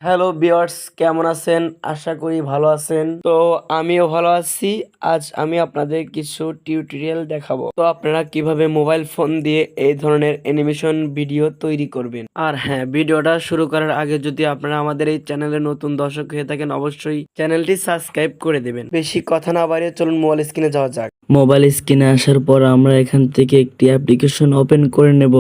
Hello viewers, কেমন আছেন? আশা করি ভালো আছেন। তো আমিও ভালো আছি। আজ আমি আপনাদের কিছু টিউটোরিয়াল দেখাবো। তো আপনারা কিভাবে মোবাইল ফোন দিয়ে এই ধরনের অ্যানিমেশন ভিডিও তৈরি করবেন। আর হ্যাঁ, ভিডিওটা শুরু করার আগে যদি আপনারা আমাদের এই চ্যানেলে নতুন দর্শক হয়ে থাকেন, অবশ্যই চ্যানেলটি সাবস্ক্রাইব করে দেবেন। বেশি কথা না বাড়িয়ে চলুন মোবাইল স্ক্রিনে যাওয়া যাক। মোবাইল স্ক্রিনে আসার পর আমরা এখান থেকে একটি অ্যাপ্লিকেশন ওপেন করে নেব।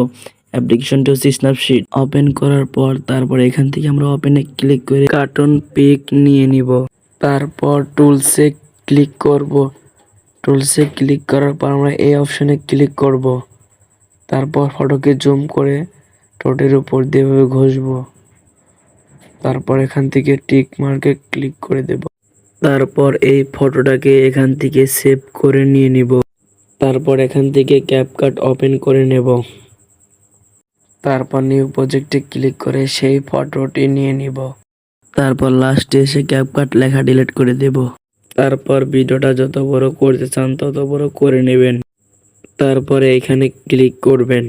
অ্যাপ্লিকেশনটি হচ্ছে স্ন্যাপশিট। ওপেন করার পর তারপর এখান থেকে আমরা ওপেনে ক্লিক করে কার্টুন পিক নিয়ে নিব। তারপর টুলসে ক্লিক করব। টুলসে ক্লিক করার পর আমরা এই অপশনে ক্লিক করব। তারপর ফটোকে জুম করে ঠোঁটের উপর দিয়ে এভাবে ঘষবো। তারপর এখান থেকে টিক মার্কে ক্লিক করে দেব। তারপর এই ফটোটাকে এখান থেকে সেভ করে নিয়ে নিব। তারপর এখান থেকে ক্যাপকাট ওপেন করে নেব। তারপর নিউ প্রজেক্টে ক্লিক করে সেই ফটোটি নিয়ে নিব। তারপর লাস্টে এসে ক্যাপকাট লেখা ডিলিট করে দেব। তারপর ভিডিওটা যত বড় করতে চান তত বড় করে নেবেন। তারপরে এখানে ক্লিক করবেন।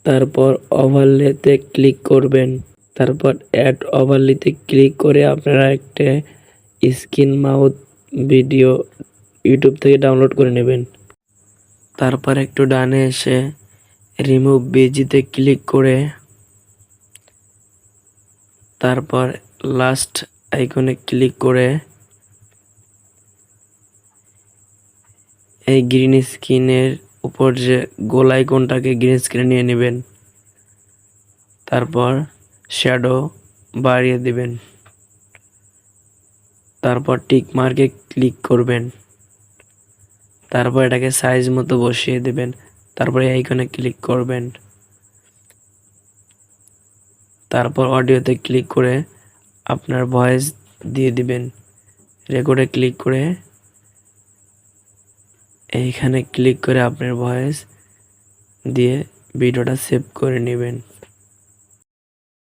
তারপর ওভারলেতে ক্লিক করবেন। তারপর অ্যাড ওভারলেতে ক্লিক করে আপনারা একটা স্ক্রিন মাউথ ভিডিও ইউটিউব থেকে ডাউনলোড করে নেবেন। তারপর একটু ডানে এসে রিমুভ বিজিতে ক্লিক করে তারপর লাস্ট আইকনে ক্লিক করে এই গ্রিন স্ক্রিনের উপর যে গোল আইকনটাকে গ্রিন স্ক্রিনে নিয়ে নেবেন। তারপর শ্যাডো বাড়িয়ে দিবেন। তারপর টিক মার্কে ক্লিক করবেন। তারপর এটাকে সাইজ মতো বসিয়ে দেবেন। তারপরে আইকনে ক্লিক করবেন। তারপর অডিওতে ক্লিক করে আপনার ভয়েস দিয়ে দিবেন। রেকর্ডে ক্লিক করে এইখানে ক্লিক করে আপনার ভয়েস দিয়ে ভিডিওটা সেভ করে নেবেন।